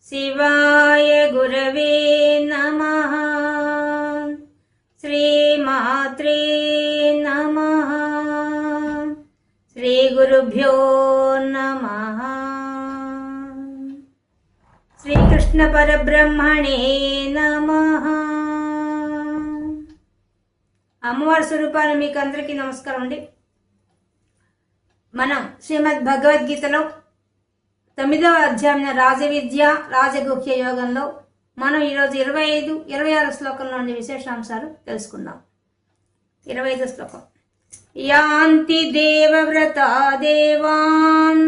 శివాయ గురవే నమః. శ్రీమాత్రే నమః. శ్రీ గురుభ్యో నమః. శ్రీకృష్ణ పరబ్రహ్మణే నమః. అమ్మవారి స్వరూపాలు మీకు అందరికీ నమస్కారం అండి. మనం శ్రీమద్ భగవద్గీతలో 9వ అధ్యాయం రాజవిద్య రాజగుహ్య యోగంలో మనం ఈరోజు 25, 26 శ్లోకంలో ఉండే విశేషాంశాలు తెలుసుకుందాం. 25 శ్లోకం. యాంతి దేవవ్రతా దేవాన్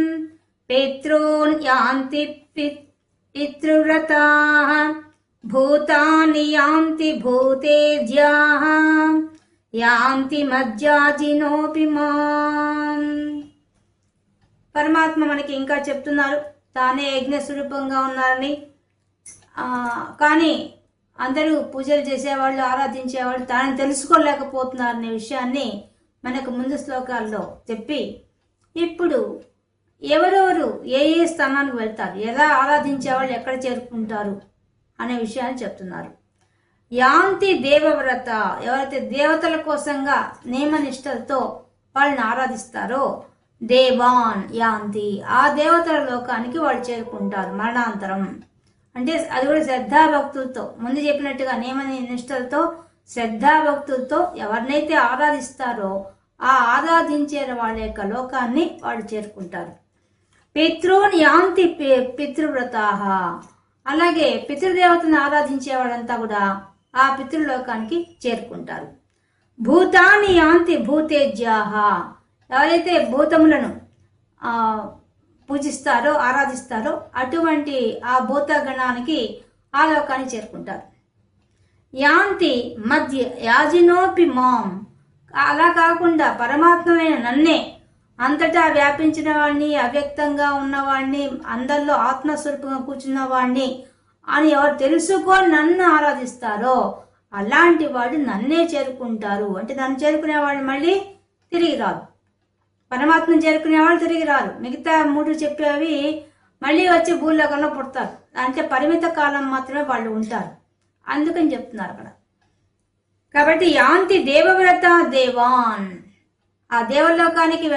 పితॄన్ యాంతి పితృవ్రతాః భూతాని యాంతి భూతేజ్యాః యాంతి మజ్జాజినోపి మాం. పరమాత్మ మనకి ఇంకా చెప్తున్నారు, తానే యజ్ఞ స్వరూపంగా ఉన్నారని. కానీ అందరూ పూజలు చేసేవాళ్ళు, ఆరాధించేవాళ్ళు తాను తెలుసుకోలేకపోతున్నారనే విషయాన్ని మనకు ముందు శ్లోకాల్లో చెప్పి, ఇప్పుడు ఎవరెవరు ఏ ఏ స్థానానికి వెళ్తారు, ఎలా ఆరాధించేవాళ్ళు ఎక్కడ చేరుకుంటారు అనే విషయాన్ని చెప్తున్నారు. యాంతి దేవవ్రత, ఎవరైతే దేవతల కోసంగా నియమనిష్టలతో వాళ్ళని ఆరాధిస్తారో, దేవాన్ యాంతి, ఆ దేవతల లోకానికి వాళ్ళు చేరుకుంటారు మరణాంతరం. అంటే అది కూడా శ్రద్ధాభక్తులతో, ముందు చెప్పినట్టుగా నియమ నిష్టలతో శ్రద్ధాభక్తులతో ఎవరినైతే ఆరాధిస్తారో ఆ ఆరాధించే వాళ్ళ యొక్క లోకాన్ని వాళ్ళు చేరుకుంటారు. పితృన్ యాంతి పితృవ్రతాః, అలాగే పితృదేవతను ఆరాధించే వాళ్ళంతా కూడా ఆ పితృలోకానికి చేరుకుంటారు. భూతాని యాంతి భూతేజ్యాః, ఎవరైతే భూతములను పూజిస్తారో ఆరాధిస్తారో అటువంటి ఆ భూతగణానికి ఆ లోకాన్ని చేరుకుంటారు. యాంతి మధ్య యాజినోపి మాం, అలా కాకుండా పరమాత్మైన నన్నే, అంతటా వ్యాపించిన వాడిని, అవ్యక్తంగా ఉన్నవాడిని, అందరిలో ఆత్మస్వరూపంగా కూర్చున్న వాడిని అని ఎవరు తెలుసుకొని నన్ను ఆరాధిస్తారో అలాంటి వాడు నన్నే చేరుకుంటారు. అంటే నన్ను చేరుకునే వాళ్ళు మళ్ళీ తిరిగి రాదు, పరమాత్మను చేరుకునే వాళ్ళు తిరిగి రారు. మిగతా 3 చెప్పేవి మళ్ళీ వచ్చి భూలోకంలో పుడతారు, అంటే పరిమిత కాలం మాత్రమే వాళ్ళు ఉంటారు. అందుకని చెప్తున్నారు అక్కడ. కాబట్టి యాంతి దేవవ్రత దేవాన్, ఆ దేవలోకానికి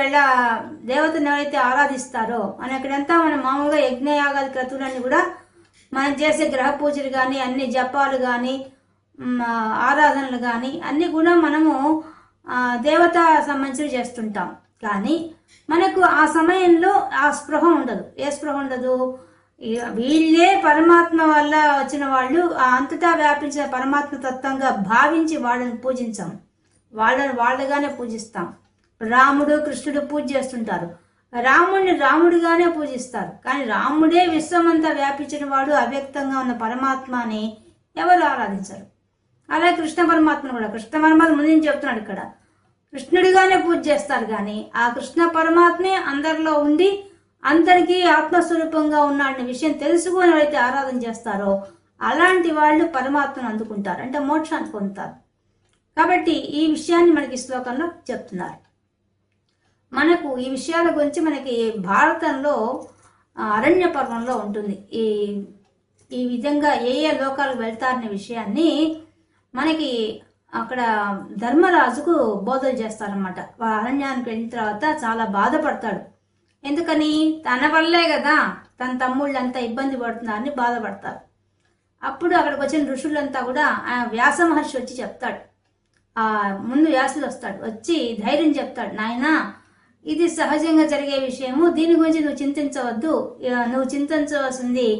దేవతను ఎవరైతే ఆరాధిస్తారో, మన ఇక్కడంతా మనం మామూలుగా యజ్ఞయాగాది క్రతువులన్నీ కూడా మనం చేసే గ్రహ పూజలు కానీ, అన్ని జపాలు కానీ, ఆరాధనలు కానీ అన్ని కూడా మనము దేవత సంబంధించి చేస్తుంటాం. కానీ మనకు ఆ సమయంలో ఆ స్పృహ ఉండదు. ఏ స్పృహ ఉండదు? వీళ్ళే పరమాత్మ వల్ల వచ్చిన వాళ్ళు, ఆ అంతటా వ్యాపించిన పరమాత్మ తత్వంగా భావించి వాళ్ళని పూజించాం, వాళ్ళగానే పూజిస్తాం. రాముడు కృష్ణుడు పూజ చేస్తుంటారు, రాముడిని రాముడిగానే పూజిస్తారు. కానీ రాముడే విశ్వమంతా వ్యాపించిన వాడు, అవ్యక్తంగా ఉన్న పరమాత్మని ఎవరు ఆరాధించరు. అలాగే కృష్ణ పరమాత్మను కూడా, కృష్ణ పరమాత్మ ముందు చెప్తున్నాడు ఇక్కడ, కృష్ణుడిగానే పూజ చేస్తారు. కానీ ఆ కృష్ణ పరమాత్మే అందరిలో ఉండి అందరికీ ఆత్మస్వరూపంగా ఉన్నాడనే విషయం తెలుసుకొని ఎవరైతే ఆరాధన చేస్తారో అలాంటి వాళ్ళు పరమాత్మను అందుకుంటారు, అంటే మోక్షాన్ని పొందుతారు. కాబట్టి ఈ విషయాన్ని మనకి శ్లోకంలో చెప్తున్నారు. మనకు ఈ విషయాల గురించి మనకి భారతంలో అరణ్య పర్వంలో ఉంటుంది. ఈ విధంగా ఏ ఏ లోకాలకు వెళ్తారనే విషయాన్ని మనకి అక్కడ ధర్మరాజుకు బోధలు చేస్తారనమాట. అరణ్యానికి వెళ్ళిన తర్వాత చాలా బాధపడతాడు. ఎందుకని? తన వల్లే కదా తన తమ్ముళ్ళంతా ఇబ్బంది పడుతున్నారని బాధపడతారు. అప్పుడు అక్కడికి వచ్చిన ఋషులంతా కూడా వ్యాస మహర్షి వచ్చి చెప్తాడు. ముందు వ్యాసుడు వస్తాడు, వచ్చి ధైర్యం చెప్తాడు, నాయనా ఇది సహజంగా జరిగే విషయము, దీని గురించి నువ్వు చింతించవద్దు. నువ్వు చింతించవలసింది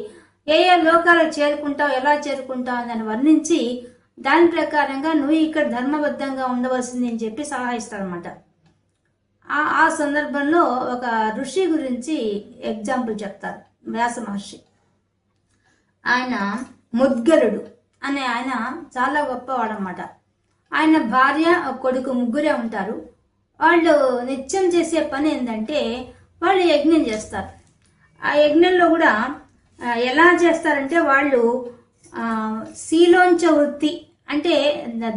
ఏ ఏ లోకాలకు చేరుకుంటావు, ఎలా చేరుకుంటావు అని వర్ణించి దాని ప్రకారంగా నువ్వు ఇక్కడ ధర్మబద్ధంగా ఉండవలసింది అని చెప్పి సలహా ఇస్తాడనమాట. ఆ సందర్భంలో ఒక ఋషి గురించి ఎగ్జాంపుల్ చెప్తారు వ్యాస మహర్షి. ఆయన ముద్గరుడు అనే ఆయన చాలా గొప్పవాడనమాట. ఆయన భార్య కొడుకు ముగ్గురే ఉంటారు. వాళ్ళు నిత్యం చేసే పని ఏంటంటే వాళ్ళు యజ్ఞం చేస్తారు. ఆ యజ్ఞంలో కూడా ఎలా చేస్తారంటే వాళ్ళు శీలోంచ వృత్తి, అంటే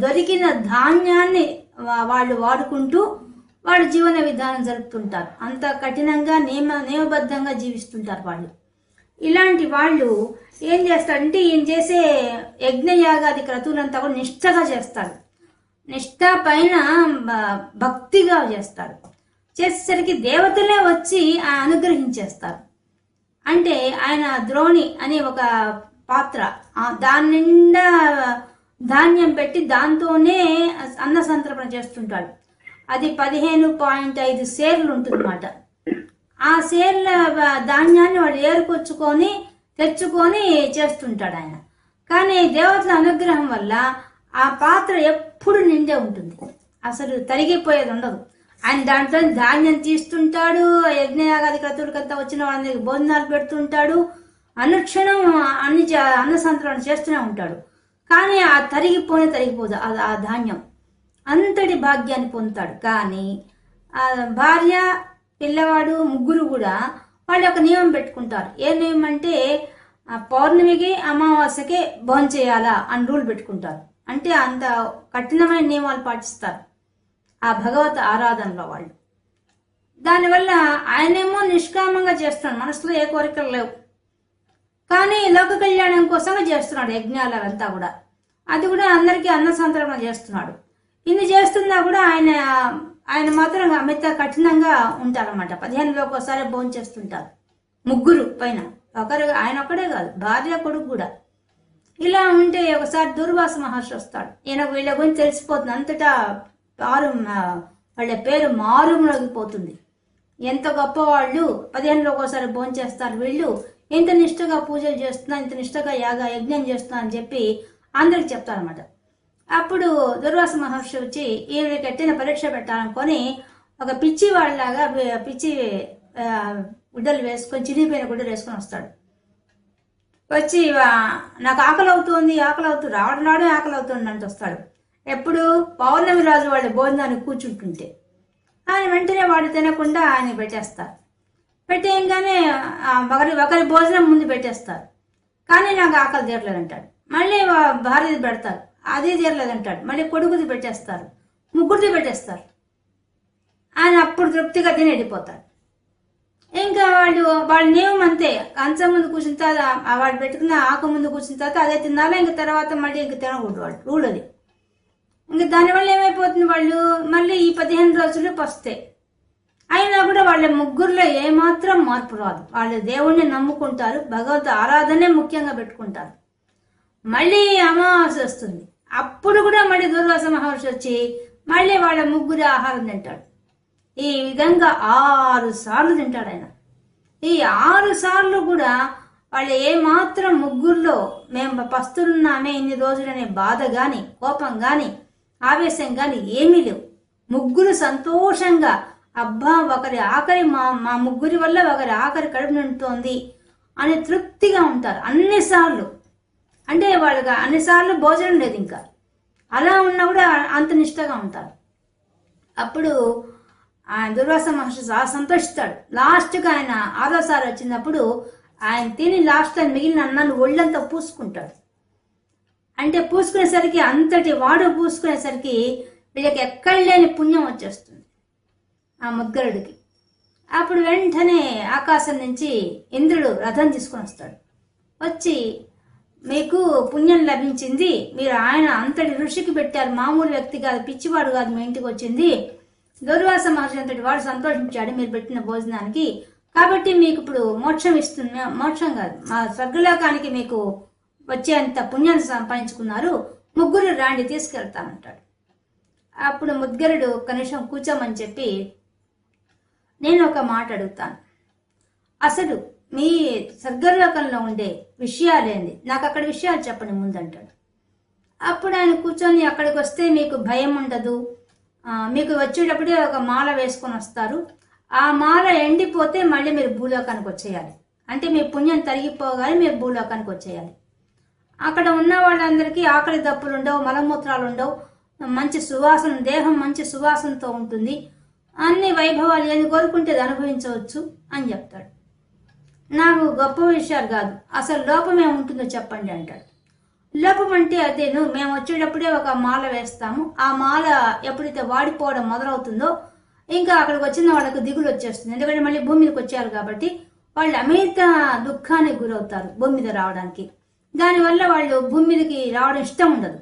దొరికిన ధాన్యాన్ని వాళ్ళు వాడుకుంటూ వాళ్ళ జీవన విధానం జరుపుతుంటారు. అంత కఠినంగా నియమబద్ధంగా జీవిస్తుంటారు వాళ్ళు. ఇలాంటి వాళ్ళు ఏం చేస్తారంటే ఈయన చేసే యజ్ఞయాగాది క్రతువులంతా కూడా నిష్ఠగా చేస్తారు. నిష్ఠ పైన భక్తిగా చేస్తారు. చేసేసరికి దేవతలే వచ్చి అనుగ్రహించేస్తారు. అంటే ఆయన ద్రోణి అనే ఒక పాత్ర, దాని నిండా ధాన్యం పెట్టి దాంతోనే అన్న సంతర్పణ చేస్తుంటాడు. అది 15.5 సేర్లు ఉంటుందన్నమాట. ఆ సేర్ల ధాన్యాన్ని వాడు ఏరుకొచ్చుకొని తెచ్చుకొని చేస్తుంటాడు ఆయన. కానీ దేవతల అనుగ్రహం వల్ల ఆ పాత్ర ఎప్పుడు నిండే ఉంటుంది, అసలు తరిగిపోయేది ఉండదు. ఆయన దాంట్లో ధాన్యం తీస్తుంటాడు, యజ్ఞయాగాది క్రతువులకంతా వచ్చిన వాళ్ళకి భోజనాలు పెడుతుంటాడు, అనుక్షణం అన్న సంతరణ చేస్తూనే ఉంటాడు. కానీ ఆ తరిగిపోదు ఆ ధాన్యం, అంతటి భాగ్యాన్ని పొందుతాడు. కానీ ఆ భార్య పిల్లవాడు ముగ్గురు కూడా వాళ్ళు ఒక నియమం పెట్టుకుంటారు. ఏ నియమం అంటే పౌర్ణమికి అమావాస్యకే భోజనం చేయాలా అని రూల్ పెట్టుకుంటారు. అంటే అంత కఠినమైన నియమాలు పాటిస్తారు ఆ భగవత్ ఆరాధనలో వాళ్ళు. దానివల్ల ఆయనేమో నిష్కామంగా చేస్తున్నాడు, మనసులో ఏ కోరికలు లేవు, కానీ లోక కళ్యాణం కోసంగా చేస్తున్నాడు యజ్ఞాలు అవంతా కూడా. అది కూడా అందరికీ అన్న సంతర్పణ చేస్తున్నాడు. ఇన్ని చేస్తున్నా కూడా ఆయన మాత్రం అమిత కఠినంగా ఉంటారన్నమాట. 15 రోజులకు ఒకసారి భోజనం చేస్తుంటారు ముగ్గురు పైన, ఆయన ఒక్కడే కాదు, భార్య కొడుకు కూడా. ఇలా ఉంటే ఒకసారి దుర్వాస మహర్షి వస్తాడు. వీళ్ళ గురించి తెలిసిపోతుంది, అంతటా వాళ్ళ పేరు మారుమోగిపోతుంది. ఎంత గొప్ప వాళ్ళు, 15 రోజులకు ఒకసారి భోజనం చేస్తారు వీళ్ళు, ఇంత నిష్ఠగా పూజలు చేస్తున్నా, ఇంత నిష్ఠగా యజ్ఞం చేస్తున్నా అని చెప్పి అందరికి చెప్తారన్నమాట. అప్పుడు దుర్వాస మహర్షి వచ్చి ఈయనకి ఎట్టిన పరీక్ష పెట్టాలనుకొని ఒక పిచ్చి వాళ్ళలాగా పిచ్చి గుడ్డలు వేసుకొని, చిరిగిపోయిన గుడ్డలు వేసుకొని వస్తాడు. వచ్చి నాకు ఆకలి అవుతుంది రావడం ఆకలి అవుతుంది అంటూ వస్తాడు. ఎప్పుడు పౌర్ణమి రాజు వాళ్ళ భోజనానికి కూర్చుంటుంటే ఆయన వెంటనే వాడు తినకుండా ఆయన పెట్టేస్తారు. పెట్టేయంగానే ఒకరి భోజనం ముందు పెట్టేస్తారు. కానీ నాకు ఆకలి తీరలేదంటాడు. మళ్ళీ భార్యది పెడతారు, అది తీరలేదంటాడు. మళ్ళీ కొడుకుది పెట్టేస్తారు, ముగ్గురిది పెట్టేస్తారు. ఆయన అప్పుడు తృప్తిగా తిని వెళ్ళిపోతాడు. ఇంకా వాళ్ళ నియమం అంతే, కంచం ముందు కూర్చున్న తర్వాత వాడు పెట్టుకున్న ఆకు ముందు కూర్చున్న తర్వాత అదే తినాలా, ఇంక తర్వాత మళ్ళీ ఇంక తినకూడదు వాడు రూల్ అది. ఇంక దానివల్ల ఏమైపోతుంది, వాళ్ళు మళ్ళీ ఈ 15 రోజులు పస్తే అయినా కూడా వాళ్ళ ముగ్గురులో ఏమాత్రం మార్పు రాదు. వాళ్ళు దేవుణ్ణి నమ్ముకుంటారు, భగవత్ ఆరాధనే ముఖ్యంగా పెట్టుకుంటారు. మళ్ళీ అమావాస్య వస్తుంది, అప్పుడు కూడా మళ్ళీ దుర్వాస మహర్షి వచ్చి మళ్ళీ వాళ్ళ ముగ్గురు ఆహారం తింటాడు. ఈ విధంగా 6 సార్లు తింటాడు ఆయన. ఈ 6 సార్లు కూడా వాళ్ళు ఏమాత్రం ముగ్గురులో మేము పస్తులున్నామే ఇన్ని రోజులనే బాధ గాని, కోపం గాని, ఆవేశం గాని ఏమీ లేవు. ముగ్గురు సంతోషంగా, అబ్బా ఒకరి ఆఖరి మా ముగ్గురి వల్ల ఒకరి ఆఖరి కడుపు నిండుతోంది అని తృప్తిగా ఉంటారు అన్నిసార్లు. అంటే వాళ్ళకి అన్నిసార్లు భోజనం లేదు ఇంకా, అలా ఉన్నా కూడా అంత నిష్టగా ఉంటారు. అప్పుడు దుర్వాస మహర్షి సంతోషిస్తాడు. లాస్ట్గా ఆయన 6వసారి వచ్చినప్పుడు ఆయన తిని లాస్ట్ టైం మిగిలిన అన్నాన్ని ఒళ్ళంతా పూసుకుంటాడు. అంటే పూసుకునేసరికి అంతటి వాడు పూసుకునేసరికి వీళ్ళకి ఎక్కడ లేని పుణ్యం వచ్చేస్తుంది ఆ ముద్గరుడికి. అప్పుడు వెంటనే ఆకాశం నుంచి ఇంద్రుడు రథం తీసుకుని వస్తాడు. వచ్చి మీకు పుణ్యం లభించింది, మీరు ఆయన అంతటి ఋషికి పెట్టారు, మామూలు వ్యక్తి కాదు, పిచ్చివాడు కాదు మీ ఇంటికి వచ్చింది. దుర్వాస మహర్షి అంతటి వాడు సంతోషించాడు మీరు పెట్టిన భోజనానికి, కాబట్టి మీకు ఇప్పుడు మోక్షం ఇస్తుంది. మోక్షం కాదు, మా స్వర్గలోకానికి మీకు వచ్చేంత పుణ్యాన్ని సంపాదించుకున్నారు, ముగ్గురు రాండి తీసుకెళ్తానంటాడు. అప్పుడు ముద్గరుడు కనీసం కూర్చోమని చెప్పి, నేను ఒక మాట అడుగుతాను, అసలు మీ స్వర్గలోకంలో ఉండే విషయాలేంది, నాకు అక్కడ విషయాలు చెప్పండి ముందంటాడు. అప్పుడు ఆయన కూర్చొని, అక్కడికి వస్తే మీకు భయం ఉండదు, మీకు వచ్చేటప్పుడే ఒక మాల వేసుకొని వస్తారు, ఆ మాల ఎండిపోతే మళ్ళీ మీరు భూలోకానికి వచ్చేయాలి, అంటే మీ పుణ్యం తరిగిపోగానే మీరు భూలోకానికి వచ్చేయాలి. అక్కడ ఉన్న వాళ్ళందరికీ ఆకలి దప్పులు ఉండవు, మలమూత్రాలు ఉండవు, మంచి సువాసన, దేహం మంచి సువాసనతో ఉంటుంది, అన్ని వైభవాలు ఏది కోరుకుంటే అనుభవించవచ్చు అని చెప్తాడు. నాకు గొప్ప విషయాలు కాదు, అసలు లోపం ఏముంటుందో చెప్పండి అంటాడు. లోపం అంటే అదేను, మేము వచ్చేటప్పుడే ఒక మాల వేస్తాము, ఆ మాల ఎప్పుడైతే వాడిపోవడం మొదలవుతుందో ఇంకా అక్కడికి వచ్చిన వాళ్ళకు దిగులు వచ్చేస్తుంది, ఎందుకంటే మళ్ళీ భూమి మీదకి వచ్చారు కాబట్టి వాళ్ళు అమిత దుఃఖానికి గురవుతారు భూమి మీద రావడానికి. దానివల్ల వాళ్ళు భూమి మీదకి రావడం ఇష్టం ఉండదు.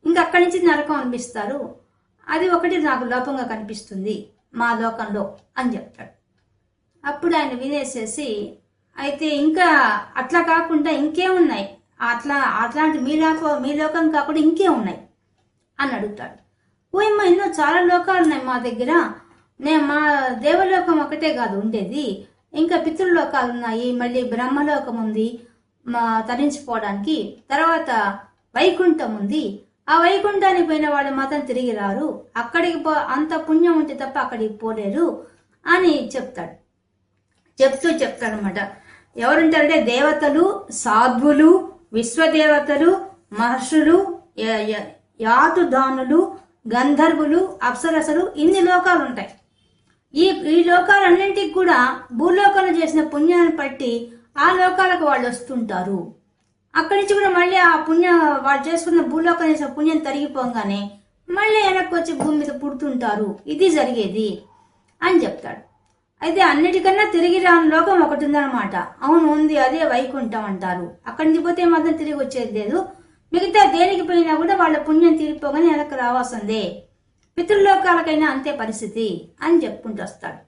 ఇంకా అక్కడి నుంచి నరకం అనిపిస్తారు. అది ఒకటి నాకు లోపంగా కనిపిస్తుంది మా లోకంలో అని చెప్తాడు. అప్పుడు ఆయన వినేసేసి, అయితే ఇంకా అట్లా కాకుండా ఇంకేమున్నాయి, అట్లాంటి మీ లోకం కాకుండా ఇంకే ఉన్నాయి అని అడుగుతాడు. ఓయమ్మ, ఎన్నో చాలా లోకాలు ఉన్నాయి మా దగ్గర. మా దేవలోకం ఒకటే కాదు ఉండేది, ఇంకా పితృలోకాలు ఉన్నాయి, మళ్ళీ బ్రహ్మలోకం ఉంది మా తరించిపోవడానికి, తర్వాత వైకుంఠం ఉంది. ఆ వైకుంఠానికి పోయిన వాళ్ళు మాత్రం తిరిగి రారు, అక్కడికి అంత పుణ్యం ఉంటే తప్ప అక్కడికి పోలేరు అని చెప్తాడనమాట. ఎవరుంటారంటే దేవతలు, సాధ్వులు, విశ్వదేవతలు, మహర్షులు, యాతుదానులు, గంధర్వులు, అప్సరసలు, ఇన్ని లోకాలు ఉంటాయి. ఈ లోకాలన్నింటికి కూడా భూలోకంలో చేసిన పుణ్యాన్ని బట్టి ఆ లోకాలకు వాళ్ళు వస్తుంటారు. అక్కడి నుంచి కూడా మళ్ళీ ఆ వాళ్ళు చేసుకున్న భూలోకం చేసిన పుణ్యం తరిగిపోగానే మళ్ళీ వెనక్కి వచ్చి భూమి మీద పుడుతుంటారు. ఇది జరిగేది అని చెప్తాడు. అయితే అన్నిటికన్నా తిరిగి రాని లోకం ఒకటి ఉందన్నమాట. అవును, ఉంది, అదే వైకుంఠం అంటారు. అక్కడి నుంచి పోతే మాత్రం తిరిగి వచ్చేది లేదు. మిగతా దేనికి పోయినా కూడా వాళ్ళ పుణ్యం తీరిపోగానే వెనక్కి రావాల్సిందే. పితృలోకాలకైనా అంతే పరిస్థితి అని చెప్పుకుంటూ వస్తాడు.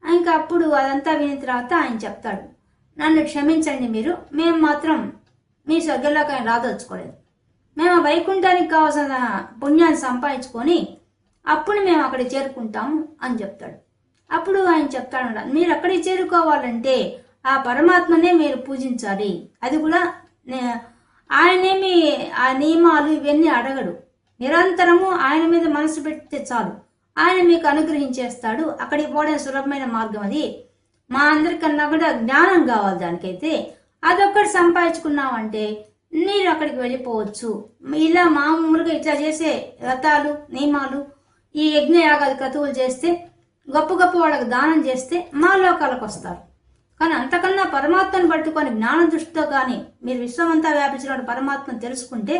ఇంకా అప్పుడు అదంతా విని తర్వాత ఆయన చెప్తాడు, నన్ను క్షమించండి మీరు, మేము మాత్రం మీ స్వర్గలోకాన్ని రాదలుచుకోలేదు. మేము వైకుంఠానికి కావాల్సిన పుణ్యాన్ని సంపాదించుకొని అప్పుడు మేము అక్కడికి చేరుకుంటాము అని చెప్తాడు. అప్పుడు ఆయన చెప్తాడు, మీరు అక్కడికి చేరుకోవాలంటే ఆ పరమాత్మనే మీరు పూజించాలి. అది కూడా ఆయనేమి ఆ నియమాలు ఇవన్నీ అడగడు. నిరంతరము ఆయన మీద మనసు పెడితే చాలు, ఆయన మీకు అనుగ్రహించేస్తాడు. అక్కడికి పోవడానికి సులభమైన మార్గం అది. మా అందరికన్నా కూడా జ్ఞానం కావాలి. దానికైతే అదొక్కటి సంపాదించుకున్నామంటే మీరు అక్కడికి వెళ్ళిపోవచ్చు. ఇలా మామూలుగా ఇట్లా చేసే వ్రతాలు, నియమాలు, ఈ యజ్ఞయాగాది క్రతువులు చేస్తే, గొప్ప గొప్ప వాళ్ళకి దానం చేస్తే మా లోకాలకు వస్తారు. కానీ అంతకన్నా పరమాత్మను పట్టుకొని జ్ఞాన దృష్టితో కానీ మీరు విశ్వమంతా వ్యాపించిన పరమాత్మను తెలుసుకుంటే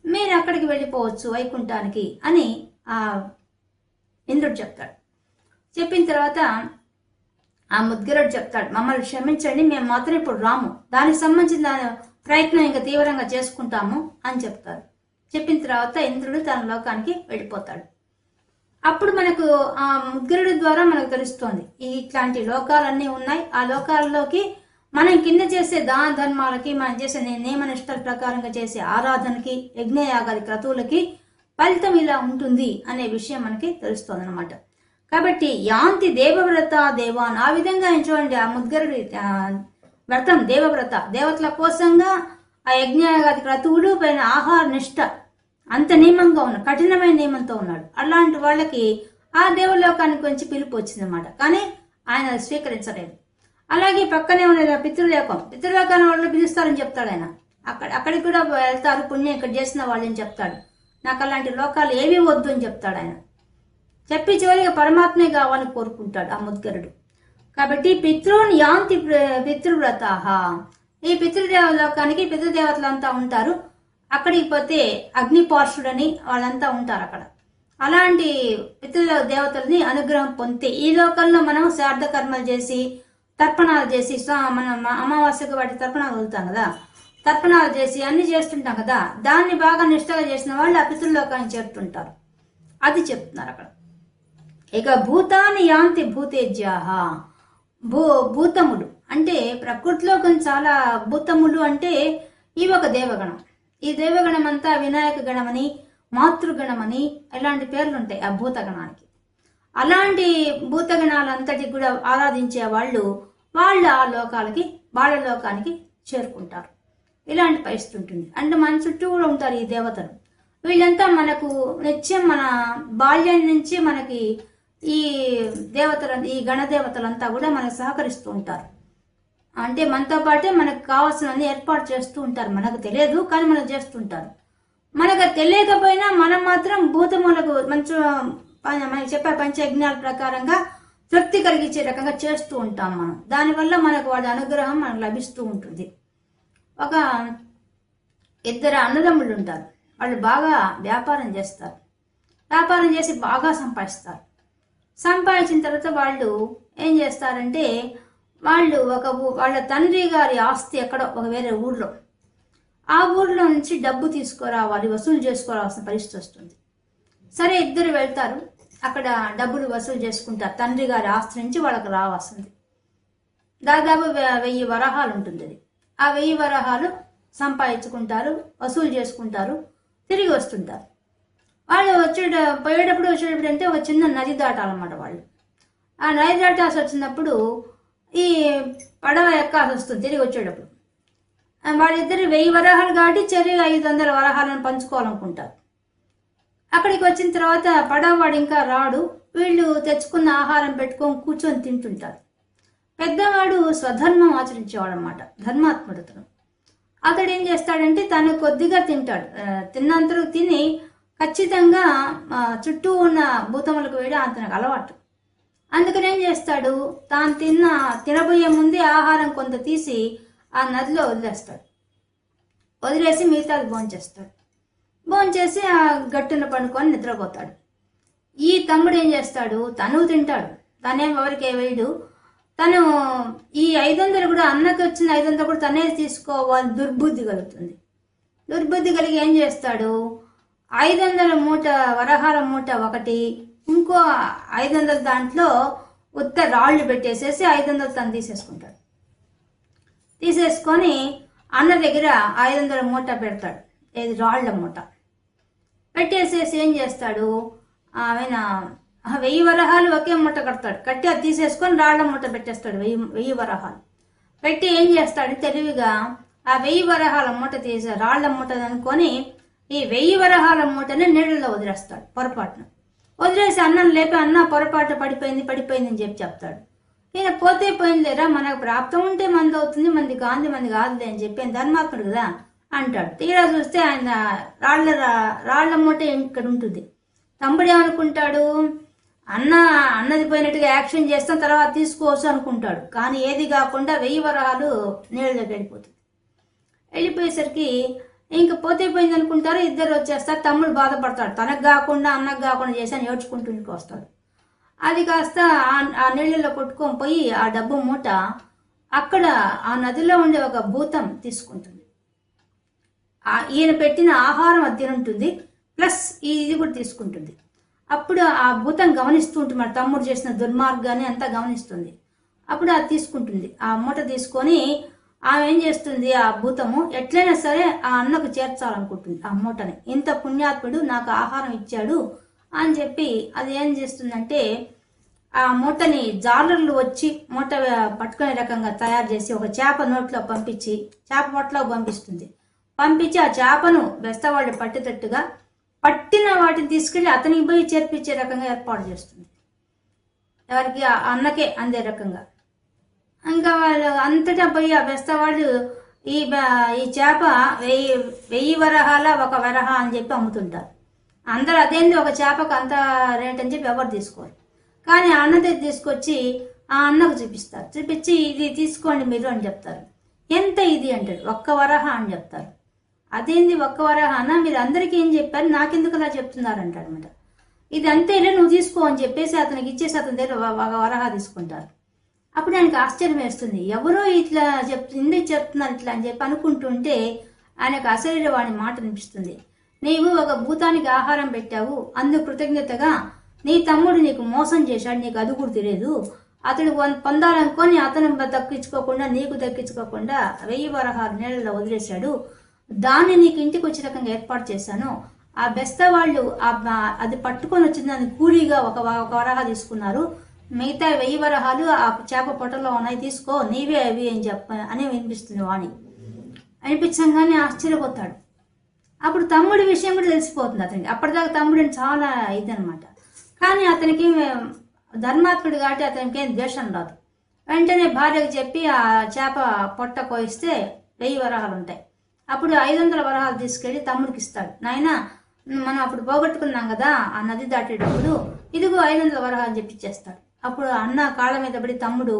మీరు అక్కడికి వెళ్ళిపోవచ్చు వైకుంఠానికి అని ఆ ఇంద్రుడు చెప్తాడు. చెప్పిన తర్వాత ఆ ముద్గరుడు చెప్తాడు, మమ్మల్ని క్షమించండి, మేము మాత్రం ఇప్పుడు రాము, దానికి సంబంధించిన ప్రయత్నం ఇంకా తీవ్రంగా చేసుకుంటాము అని చెప్తారు. చెప్పిన తర్వాత ఇంద్రుడు తన లోకానికి వెళ్ళిపోతాడు. అప్పుడు మనకు ఆ ముద్గరుడు ద్వారా మనకు తెలుస్తోంది ఇట్లాంటి లోకాలన్నీ ఉన్నాయి. ఆ లోకాల్లోకి మనం కింద చేసే దాన ధర్మాలకి, మనం చేసే నియమనిష్టల ప్రకారంగా చేసే ఆరాధనకి, యజ్ఞయాగాది క్రతువులకి ఫలితం ఇలా ఉంటుంది అనే విషయం మనకి తెలుస్తోంది అనమాట. కాబట్టి యాంతి దేవవ్రత దేవాన్, ఆ విధంగా చూడండి, ఆ ముద్గరుడి వ్రతం దేవవ్రత, దేవతల కోసంగా ఆ యజ్ఞయాగాది క్రతువులు పైన ఆహార నిష్ట అంత నియమంగా ఉన్నాడు, కఠినమైన నియమంతో ఉన్నాడు. అలాంటి వాళ్ళకి ఆ దేవలోకానికి కొంచెం పిలుపు వచ్చింది అనమాట. కానీ ఆయన స్వీకరించలేదు. అలాగే పక్కనే ఉన్న పితృలోకాన్ని వాళ్ళు పిలుస్తారని చెప్తాడు ఆయన. అక్కడికి కూడా వెళ్తారు, పుణ్యం ఇక్కడ చేసిన వాళ్ళని చెప్తాడు. నాకు అలాంటి లోకాలు ఏమీ వద్దు అని చెప్తాడు ఆయన. చెప్పి చివరిగా పరమాత్మే కావాలని కోరుకుంటాడు ఆ ముద్గరుడు. కాబట్టి పితృన్ యాంతి పితృవ్రతాహ, ఈ పితృదేవలోకానికి పితృదేవతలంతా ఉంటారు. అక్కడికి పోతే అగ్నిపార్షుడని వాళ్ళంతా ఉంటారు అక్కడ. అలాంటి పితృ దేవతల్ని అనుగ్రహం పొందితే ఈ లోకంలో మనం శ్రాద్ధ కర్మలు చేసి, తర్పణాలు చేసి, మనం అమావాస్యకు వాటి తర్పణాలు వదులుతాం కదా, తర్పణాలు చేసి అన్ని చేస్తుంటాం కదా, దాన్ని బాగా నిష్ఠగా చేసిన వాళ్ళు ఆ పితృలోకాన్ని చేరుతుంటారు. అది చెప్తున్నారు అక్కడ. ఇక భూతాన్ని యాంతి భూతేజ్యాహ, భూతములు అంటే ప్రకృతిలో కొంచెం చాలా భూతములు అంటే ఇవి ఒక దేవగణం. ఈ దేవగణం అంతా వినాయక గణమని, మాతృగణమని ఇలాంటి పేర్లు ఉంటాయి ఆ భూతగణానికి. అలాంటి భూతగణాలంతటి కూడా ఆరాధించే వాళ్ళు ఆ లోకాలకి, వాళ్ళ లోకానికి చేరుకుంటారు. ఇలాంటి పరిస్థితి ఉంటుంది. అంటే మన చుట్టూ కూడా ఉంటారు ఈ దేవతలు. వీళ్ళంతా మనకు నిత్యం మన బాల్యం నుంచి మనకి ఈ ఈ గణదేవతలంతా కూడా మనకు సహకరిస్తూ ఉంటారు. అంటే మనతో పాటే మనకు కావాల్సినవన్నీ ఏర్పాటు చేస్తూ ఉంటారు. మనకు తెలియదు, కానీ మనం చేస్తుంటారు. మనకు తెలియకపోయినా మనం మాత్రం భూతములకు మనకి చెప్పే పంచయజ్ఞాల ప్రకారంగా తృప్తి కలిగించే రకంగా చేస్తూ ఉంటాం మనం. దానివల్ల మనకు వాడి అనుగ్రహం మనకు లభిస్తూ ఉంటుంది. ఒక ఇద్దరు అన్నదమ్ముళ్ళు ఉంటారు. వాళ్ళు బాగా వ్యాపారం చేస్తారు. వ్యాపారం చేసి బాగా సంపాదిస్తారు. సంపాదించిన తర్వాత వాళ్ళు ఏం చేస్తారంటే వాళ్ళు వాళ్ళ తండ్రి గారి ఆస్తి ఎక్కడో ఒక వేరే ఊర్లో, ఆ ఊర్లో నుంచి డబ్బు తీసుకురావాలి, వసూలు చేసుకోవాల్సిన పరిస్థితి వస్తుంది. సరే, ఇద్దరు వెళ్తారు. అక్కడ డబ్బులు వసూలు చేసుకుంటారు. తండ్రి గారి ఆస్తి నుంచి వాళ్ళకి రావాల్సింది దాదాపు 1000 వరహాలు ఉంటుంది. అది ఆ 1000 వరహాలు సంపాదించుకుంటారు, వసూలు చేసుకుంటారు, తిరిగి వస్తుంటారు. వాళ్ళు పోయేటప్పుడు అంటే ఒక చిన్న నది దాటాలన్నమాట. వాళ్ళు ఆ నది దాటాల్సి వచ్చినప్పుడు ఈ పడవ ఎక్కాల్సి వస్తుంది. తిరిగి వచ్చేటప్పుడు వాళ్ళిద్దరు 1000 వరహాలు కాబట్టి చెరి 500 వరహాలను పంచుకోవాలనుకుంటారు. అక్కడికి వచ్చిన తర్వాత పడవవాడు ఇంకా రాడు. వీళ్ళు తెచ్చుకున్న ఆహారం పెట్టుకొని కూర్చొని తింటుంటారు. పెద్దవాడు స్వధర్మం ఆచరించేవాడు అనమాట, ధర్మాత్ముడు. అతడు ఏం చేస్తాడంటే తను కొద్దిగా తింటాడు. తిన్నంతలో తిని ఖచ్చితంగా చుట్టూ ఉన్న భూతములకు వేయడం అతనికి అలవాటు. అందుకని ఏం చేస్తాడు, తాను తినబోయే ముందే ఆహారం కొంత తీసి ఆ నదిలో వదిలేస్తాడు. వదిలేసి మిగతాది భోంచేసి ఆ గట్టున పండుకొని నిద్రపోతాడు. ఈ తమ్ముడు ఏం చేస్తాడు, తను తింటాడు, తనేం ఎవరికి వేయడు. తను ఈ 500 కూడా, అన్నకి వచ్చిన 500 కూడా తనే తీసుకోవాలి దుర్బుద్ధి కలుగుతుంది. దుర్బుద్ధి కలిగి ఏం చేస్తాడు, 500 మూట వరహాల మూట ఒకటి, ఇంకో 500 దాంట్లో ఉత్త రాళ్ళు పెట్టేసేసి 500 తను తీసేసుకుంటాడు. తీసేసుకొని అన్న దగ్గర 500 మూట పెడతాడు, ఏది రాళ్ల మూట పెట్టేసేసి ఏం చేస్తాడు, ఆయన 1000 వరహాలు ఒకే మూట కడతాడు. కట్టి అది తీసేసుకొని రాళ్ల మూట పెట్టేస్తాడు. 1000 వరహాలు పెట్టి ఏం చేస్తాడు, తెలివిగా ఆ 1000 వరహాల మూట తీసి రాళ్ల మూట అనుకొని ఈ 1000 వరహాల మూటని నీళ్ళలో వదిలేస్తాడు. పొరపాటున వదిలేసి అన్నం లేపి, అన్న పొరపాటు పడిపోయింది అని చెప్తాడు. ఈయన పోతే పోయిందిలేరా, మనకు ప్రాప్తం ఉంటే మంది అవుతుంది, మంది కాదులే అని చెప్పి ధర్మాత్ముడు కదా అంటాడు. తీరా చూస్తే ఆయన రాళ్ల మూట ఇక్కడ ఉంటుంది. తమ్ముడు ఏమనుకుంటాడు, అన్నది పోయినట్టుగా యాక్షన్ చేస్తాం, తర్వాత తీసుకోవచ్చు అనుకుంటాడు. కానీ ఏది కాకుండా 1000 వరహాలు నీళ్ళలోకి వెళ్ళిపోయేసరికి ఇంక పోతే పోయింది అనుకుంటారు. ఇద్దరు వచ్చేస్తారు. తమ్ముడు బాధపడతాడు, తనకు కాకుండా అన్నకు కాకుండా చేశాను ఏడ్చుకుంటూ ఇంటికి వస్తాడు. అది కాస్త ఆ నీళ్ళలో కొట్టుకొని పోయి ఆ డబ్బు మూట అక్కడ ఆ నదిలో ఉండే ఒక భూతం తీసుకుంటుంది. ఈయన పెట్టిన ఆహారం అది తింటుంది, ప్లస్ ఇది కూడా తీసుకుంటుంది. అప్పుడు ఆ భూతం గమనిస్తూ ఉంటుంది, మన తమ్ముడు చేసిన దుర్మార్గాన్ని అంతా గమనిస్తుంది. అప్పుడు అది తీసుకుంటుంది. ఆ మూట తీసుకొని ఆమె ఏం చేస్తుంది, ఆ భూతము ఎట్లయినా సరే ఆ అన్నకు చేర్చాలనుకుంటుంది ఆ మూటని. ఇంత పుణ్యాత్ముడు నాకు ఆహారం ఇచ్చాడు అని చెప్పి అది ఏం చేస్తుందంటే ఆ మూటని జాలర్లు వచ్చి మూట పట్టుకునే రకంగా తయారు చేసి ఒక చేప నోట్లో పంపించి చేప పొట్టలో పంపించి ఆ చేపను బెస్తవాళ్ళు పట్టేటట్టుగా పట్టిన వాటిని తీసుకెళ్లి అతనికి పోయి చేర్పించే రకంగా ఏర్పాటు చేస్తుంది. ఎవరికి, ఆ అన్నకే అందే రకంగా. ఇంకా వాళ్ళు అంతటా పోయి ఆ బెస్తవాళ్ళు ఈ చేప 1000 వరహాల ఒక వరహ అని చెప్పి అమ్ముతుంటారు. అందరు అదేంది ఒక చేపకు అంత రేట్ అని చెప్పి ఎవరు తీసుకోరు. కానీ ఆ అన్న దగ్గర తీసుకొచ్చి ఆ అన్నకు చూపిస్తారు. చూపించి ఇది తీసుకోండి మీరు అని చెప్తారు. ఎంత ఇది అంటాడు, 1 వరహ అని చెప్తారు. అదేంది 1 వరహ అన్న, మీరు అందరికీ ఏం చెప్పారు, నాకెందుకు అలా చెప్తున్నారు అంటాడు అనమాట. ఇది అంతేలే, నువ్వు తీసుకో అని చెప్పేసి అతనికి ఇచ్చేసి అతని దగ్గర 1 వరహ తీసుకుంటారు. అప్పుడు ఆయనకు ఆశ్చర్యం వేస్తుంది, ఎవరో ఇట్లా ఎందుకు చెప్తున్నారు ఇట్లా అని చెప్పి అనుకుంటుంటే ఆయనకు అశరీరవాణి మాట అనిపిస్తుంది. నీవు ఒక భూతానికి ఆహారం పెట్టావు, అందుకు కృతజ్ఞతగా నీ తమ్ముడు నీకు మోసం చేశాడు, నీకు అది కూడా తెలియదు. అతడు పొందాలనుకొని అతను దక్కించుకోకుండా నీకు దక్కించుకోకుండా 1000 వరహాలు నీళ్ళలో వదిలేశాడు. దాన్ని నీకు ఇంటికి వచ్చే రకంగా ఏర్పాటు చేశాను. ఆ బెస్త వాళ్ళు అది పట్టుకొని వచ్చిన దాన్ని కూలీగా ఒక వరహ తీసుకున్నారు. మిగతా 1000 వరహాలు ఆ చేప పొట్టలో ఉన్నాయి, తీసుకో, నీవే అవి అని వినిపిస్తుంది వాణి. అనిపించగానే ఆశ్చర్యపోతాడు. అప్పుడు తమ్ముడి విషయం కూడా తెలిసిపోతుంది అతనికి. అప్పటిదాకా తమ్ముడిని చాలా ఇదనమాట. కానీ అతనికి ధర్మాత్ముడు కాబట్టి అతనికి ఏం ద్వేషం రాదు. వెంటనే భార్యకు చెప్పి ఆ చేప పొట్ట కోయిస్తే 1000 వరహాలు ఉంటాయి. అప్పుడు 500 వరహాలు తీసుకెళ్లి తమ్ముడికి ఇస్తాడు. నాయన, మనం అప్పుడు పోగొట్టుకున్నాం కదా ఆ నది దాటేటప్పుడు, ఇదిగో 500 వరహాలు చెప్పిచ్చేస్తాడు. అప్పుడు అన్న కాళ్ళ మీద పడి, తమ్ముడు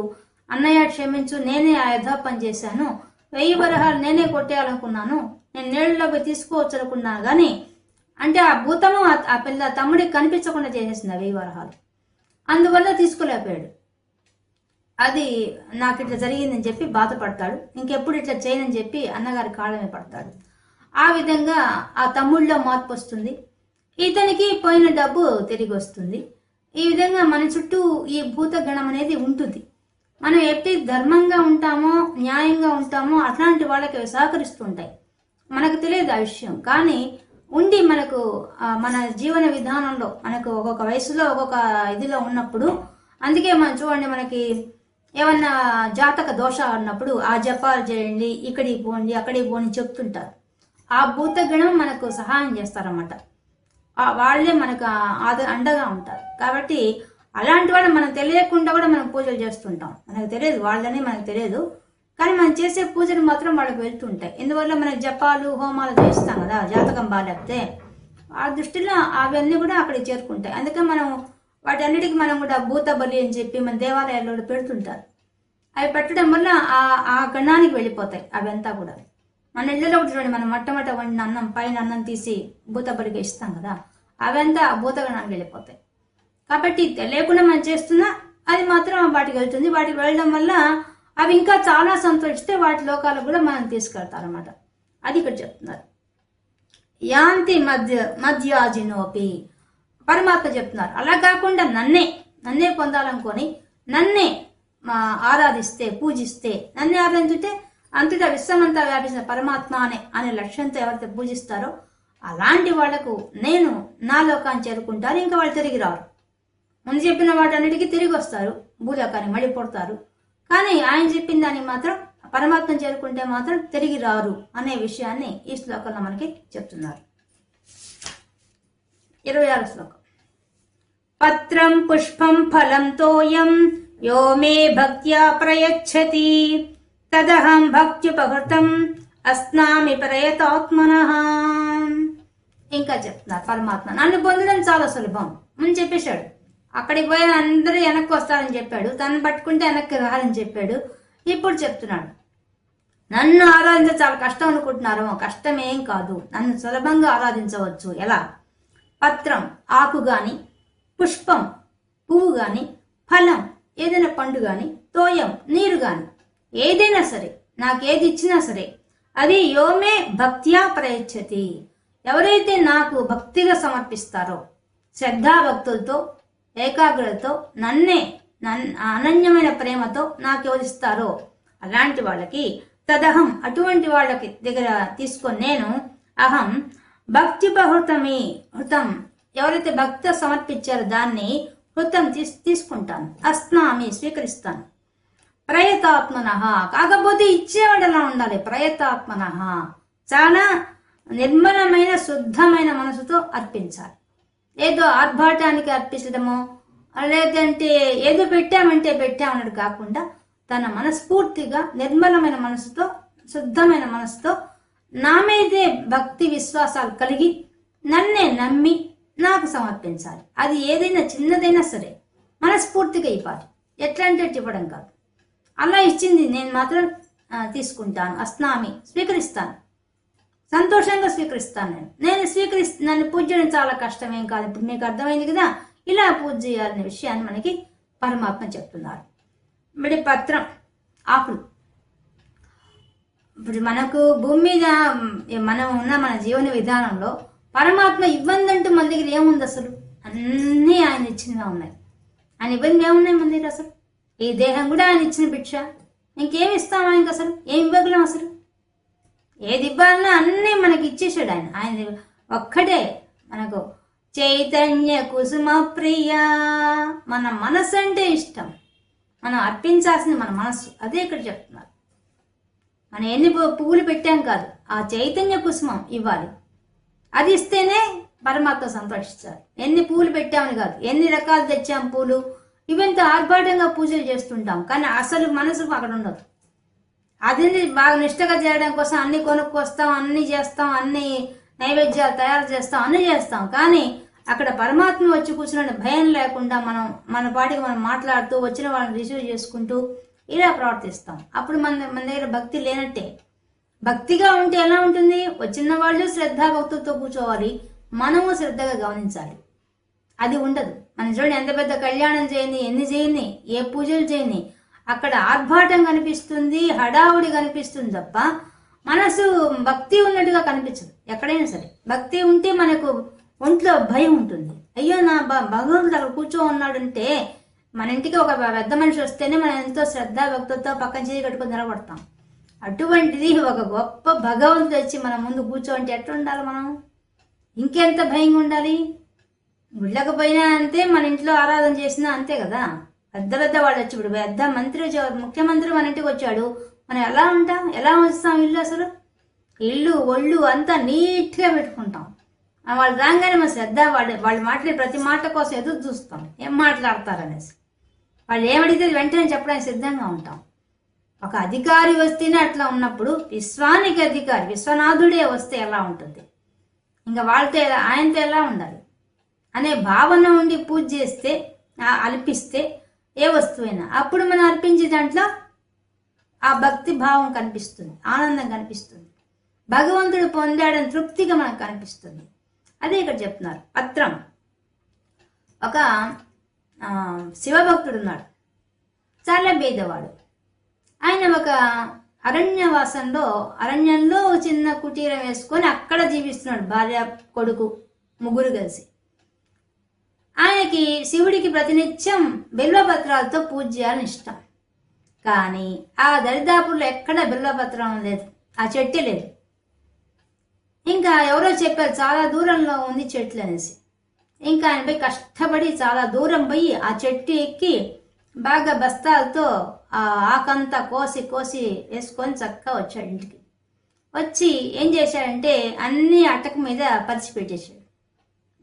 అన్నయ్య క్షమించు, నేనే ఆ యథాపని చేశాను, 1000 వరహాలు నేనే కొట్టేయాలనుకున్నాను, నేను నీళ్ళలో పోయి తీసుకోవచ్చు అనుకున్నాను. కానీ అంటే ఆ భూతము ఆ పిల్ల తమ్ముడికి కనిపించకుండా చేసేసింది ఆ 1000 వరహాలు. అందువల్ల తీసుకోలేకపోయాడు. అది నాకు ఇట్లా జరిగిందని చెప్పి బాధపడతాడు. ఇంకెప్పుడు ఇట్లా చేయనని చెప్పి అన్నగారి కాళ్ళమే పడతాడు. ఆ విధంగా ఆ తమ్ముళ్ళలో మార్పు వస్తుంది. ఇతనికి పోయిన డబ్బు తిరిగి వస్తుంది. ఈ విధంగా మన చుట్టూ ఈ భూతగణం అనేది ఉంటుంది. మనం ఎట్టి ధర్మంగా ఉంటామో న్యాయంగా ఉంటామో అట్లాంటి వాళ్ళకి సహకరిస్తూ ఉంటాయి. మనకు తెలియదు ఆ విషయం, కానీ ఉండి మనకు మన జీవన విధానంలో మనకు ఒక్కొక్క వయసులో ఒక్కొక్క ఇదిలో ఉన్నప్పుడు, అందుకే మనం చూడండి, మనకి ఏమన్నా జాతక దోషాలు ఉన్నప్పుడు ఆ జపాలు చేయండి, ఇక్కడికి పోండి అక్కడికి పోండి చెప్తుంటారు. ఆ భూతగణం మనకు సహాయం చేస్తారన్నమాట. వాళ్ళే మనకు అండగా ఉంటారు. కాబట్టి అలాంటి వాళ్ళు మనం తెలియకుండా కూడా మనం పూజలు చేస్తుంటాం. మనకు తెలియదు, వాళ్ళని మనకు తెలియదు, కానీ మనం చేసే పూజలు మాత్రం వాళ్ళకి వెళ్తుంటాయి. ఎందువల్ల మనకి జపాలు హోమాలు చేస్తాం కదా, జాతకం బాగాలేకపోతే ఆ దృష్టిలో అవన్నీ కూడా అక్కడికి చేరుకుంటాయి. అందుకే మనం వాటన్నిటికీ మనం కూడా భూత బలి అని చెప్పి మన దేవాలయాల్లో పెడుతుంటారు. అవి పెట్టడం వల్ల ఆ గణానికి వెళ్ళిపోతాయి అవంతా కూడా. మన ఇళ్ళలో కూడా చూడండి, మనం మొట్టమొదట వండిన అన్నం పైన అన్నం తీసి భూత బలిగా ఇస్తాం కదా, అవంతా భూత గణానికి వెళ్ళిపోతాయి. కాబట్టి తెలియకుండా మనం చేస్తున్నా అది మాత్రం వాటికి వెళ్తుంది. వాటికి వెళ్ళడం వల్ల అవి ఇంకా చాలా సంతోషిస్తే వాటి లోకాలకు కూడా మనం తీసుకెళ్తారన్నమాట. అది ఇక్కడ చెప్తున్నారు. యాంతి మధ్యాజినోపి, పరమాత్మ చెప్తున్నారు. అలా కాకుండా నన్నే పొందాలనుకొని నన్నే ఆరాధిస్తే పూజిస్తే, నన్నే ఆరాధించుంటే అంతటా విశ్వమంతా వ్యాపించిన పరమాత్మ అనే లక్ష్యంతో ఎవరైతే పూజిస్తారో అలాంటి వాళ్లకు నేను నా లోకాన్ని చేరుకుంటారు. ఇంకా వాళ్ళు తిరిగి రారు. ముందు చెప్పిన వాటన్నిటికీ తిరిగి వస్తారు, భూలోకాన్ని మళ్ళీ పుడతారు. కానీ ఆయన చెప్పిన దానికి మాత్రం పరమాత్మ చేరుకుంటే మాత్రం తిరిగి రారు అనే విషయాన్ని ఈ శ్లోకంలో మనకి చెప్తున్నారు. 26వ శ్లోకం. పత్రం పుష్పం ఫలం తోయం యో మే భక్త్యా ప్రయచ్చతి తదహం భక్త్యుపహృతం అస్నామి ప్రయతాత్మనః. ఇంకా చెప్తున్నారు పరమాత్మ, నన్ను పొందడం చాలా సులభం. ముందు చెప్పేశాడు, అక్కడికి పోయిన అందరూ వెనక్కి వస్తారని చెప్పాడు, తను పట్టుకుంటే వెనక్కి రారని చెప్పాడు. ఇప్పుడు చెప్తున్నాడు, నన్ను ఆరాధించ చాలా కష్టం అనుకుంటున్నారో, కష్టమేం కాదు, నన్ను సులభంగా ఆరాధించవచ్చు. ఎలా? పత్రం ఆకు గాని, పుష్పం పువ్వు గాని, ఫలం ఏదైనా పండు గాని, తోయం నీరు గాని, ఏదైనా సరే, నాకేది ఇచ్చినా సరే అది యోమే భక్త్యా ప్రయచ్చతి, ఎవరైతే నాకు భక్తిగా సమర్పిస్తారో, శ్రద్ధాభక్తులతో ఏకాగ్రతతో నన్నే అనన్యమైన ప్రేమతో నాకు ఎవరిస్తారో అలాంటి వాళ్ళకి తదహం, అటువంటి వాళ్ళకి దగ్గర తీసుకొని నేను అహం హృతం, ఎవరైతే భక్తి సమర్పించారో దాన్ని హృతం తీసుకుంటాను, అస్నామి స్వీకరిస్తాను. ప్రయతాత్మనః, కాకపోతే ఇచ్చేవాడలా ఉండాలి. ప్రయతాత్మనః, చాలా నిర్మలమైన శుద్ధమైన మనసుతో అర్పించాలి. ఏదో ఆర్భాటానికి అర్పించడమో లేదంటే ఏదో పెట్టామన్నట్టు కాకుండా తన మనస్ఫూర్తిగా నిర్మలమైన మనసుతో శుద్ధమైన మనసుతో నా మీదే భక్తి విశ్వాసాలు కలిగి నన్నే నమ్మి నాకు సమర్పించాలి. అది ఏదైనా చిన్నదైనా సరే మనస్ఫూర్తిగా ఇవ్వాలి. ఎట్లా అంటే ఇవ్వడం కాదు. అలా ఇచ్చింది నేను మాత్రం తీసుకుంటాను, అస్నామి స్వీకరిస్తాను, సంతోషంగా స్వీకరిస్తాను. నేను నన్ను పూజ చేయడం చాలా కష్టమేం కాదు. ఇప్పుడు మీకు అర్థమైంది కదా, ఇలా పూజ చేయాలనే విషయాన్ని మనకి పరమాత్మ చెప్తున్నారు. మరి పత్రం ఆకులు, ఇప్పుడు మనకు భూమి మీద మనం ఉన్న మన జీవన విధానంలో పరమాత్మ ఇబ్బంది అంటూ మన దగ్గర ఏముంది? అసలు అన్నీ ఆయన ఇచ్చినవే ఉన్నాయి. ఆయన ఇబ్బంది ఏమున్నాయి మన దగ్గర? అసలు ఈ దేహం కూడా ఆయన ఇచ్చిన భిక్ష. ఇంకేమి ఇస్తాం ఆయనకి? అసలు ఏం ఇవ్వగలం? అసలు ఏది ఇవ్వాలన్నా అన్నీ మనకి ఇచ్చేసాడు ఆయన. ఆయన ఒక్కటే మనకు చైతన్య కుసుమ ప్రియ. మన మనసు అంటే ఇష్టం, మనం అర్పించాల్సింది మన మనస్సు. అదే ఇక్కడ చెప్తున్నారు. మనం ఎన్ని పువ్వులు పెట్టాం కాదు, ఆ చైతన్య కుసుమం ఇవ్వాలి. అది ఇస్తేనే పరమాత్మ సంతోషిస్తారు. ఎన్ని పూలు పెట్టామని కాదు, ఎన్ని రకాలు తెచ్చాం పూలు, ఇవంత ఆర్భాటంగా పూజలు చేస్తుంటాం, కానీ అసలు మనసు అక్కడ ఉండదు. అది బాగా నిష్టగా చేయడం కోసం అన్ని కొనుక్కొస్తాం, అన్ని చేస్తాం, అన్ని నైవేద్యాలు తయారు చేస్తాం, అన్ని చేస్తాం, కానీ అక్కడ పరమాత్మ వచ్చి కూర్చున్న భయం లేకుండా మనం మన పాటికి మనం మాట్లాడుతూ వచ్చిన వాళ్ళని రిసీవ్ చేసుకుంటూ ఇలా ప్రవర్తిస్తాం. అప్పుడు మన దగ్గర భక్తి లేనట్టే. భక్తిగా ఉంటే ఎలా ఉంటుంది? వచ్చిన వాళ్ళు శ్రద్ధాభక్తులతో కూర్చోవాలి, మనము శ్రద్ధగా గమనించాలి. అది ఉండదు. మనం చూడండి, ఎంత పెద్ద కళ్యాణం చేయని, ఎన్ని చేయని, ఏ పూజలు చేయని, అక్కడ ఆర్భాటం కనిపిస్తుంది, హడావుడి కనిపిస్తుంది తప్ప మనసు భక్తి ఉన్నట్టుగా కనిపించదు. ఎక్కడైనా సరే భక్తి ఉంటే మనకు ఒంట్లో భయం ఉంటుంది. అయ్యో నా భగవంతుడు అక్కడ కూర్చో ఉన్నాడంటే, మన ఇంటికి ఒక పెద్ద మనిషి వస్తేనే మనం ఎంతో శ్రద్ధ భక్తులతో పక్కన చేయి కట్టుకొని నిలబడతాం. అటువంటిది ఒక గొప్ప భగవంతుడు వచ్చి మన ముందు కూర్చోంటే ఎట్లా ఉండాలి మనం? ఇంకెంత భయంగా ఉండాలి. గుళ్ళకపోయినా అంతే, మన ఇంట్లో ఆరాధన చేసినా అంతే కదా. పెద్ద పెద్ద వాళ్ళు వచ్చి, ఇప్పుడు పెద్ద మంత్రి ముఖ్యమంత్రి మన ఇంటికి వచ్చాడు, మనం ఎలా ఉంటాం, ఎలా వస్తాం? ఇల్లు అసలు ఇల్లు ఒళ్ళు అంతా నీట్గా పెట్టుకుంటాం. వాళ్ళు రాగానే మన శ్రద్ధ, వాళ్ళు మాట్లాడే ప్రతి మాట కోసం ఎదురు చూస్తాం, ఏం మాట్లాడతారనేసి. వాళ్ళు ఏమడిగితే వెంటనే చెప్పడానికి సిద్ధంగా ఉంటాం. ఒక అధికారి వస్తేనే అట్లా ఉన్నప్పుడు విశ్వానికి అధికారి విశ్వనాథుడే వస్తే ఎలా ఉంటుంది? ఇంకా వాళ్ళతో ఆయనతో ఎలా ఉండాలి అనే భావన ఉండి పూజ చేస్తే, అర్పిస్తే ఏ వస్తువైనా అప్పుడు మనం అర్పించే దాంట్లో ఆ భక్తి భావం కనిపిస్తుంది, ఆనందం కనిపిస్తుంది, భగవంతుడు పొందాడని తృప్తిగా మనకు కనిపిస్తుంది. అదే ఇక్కడ చెప్తున్నారు. పత్రం. ఒక శివభక్తుడు ఉన్నాడు, చాలా పేదవాడు. ఆయన ఒక అరణ్యంలో చిన్న కుటీరం వేసుకొని అక్కడ జీవిస్తున్నాడు, భార్య కొడుకు ముగ్గురు కలిసి. ఆయనకి శివుడికి ప్రతినిత్యం బిల్వపత్రాలతో పూజ చేయాలని ఇష్టం. కానీ ఆ దరిదాపుల్లో ఎక్కడ బిల్వపత్రం లేదు, ఆ చెట్టు లేదు. ఇంకా ఎవరో చెప్పారు చాలా దూరంలో ఉంది చెట్లు అనేసి. ఇంకా ఆయన పోయి కష్టపడి చాలా దూరం పోయి ఆ చెట్టు ఎక్కి బాగా బస్తాలతో ఆ ఆకంతా కోసి వేసుకొని చక్కగా వచ్చాడు ఇంటికి. వచ్చి ఏం చేశాడంటే అన్ని అటక మీద పరిచి పెట్టేశాడు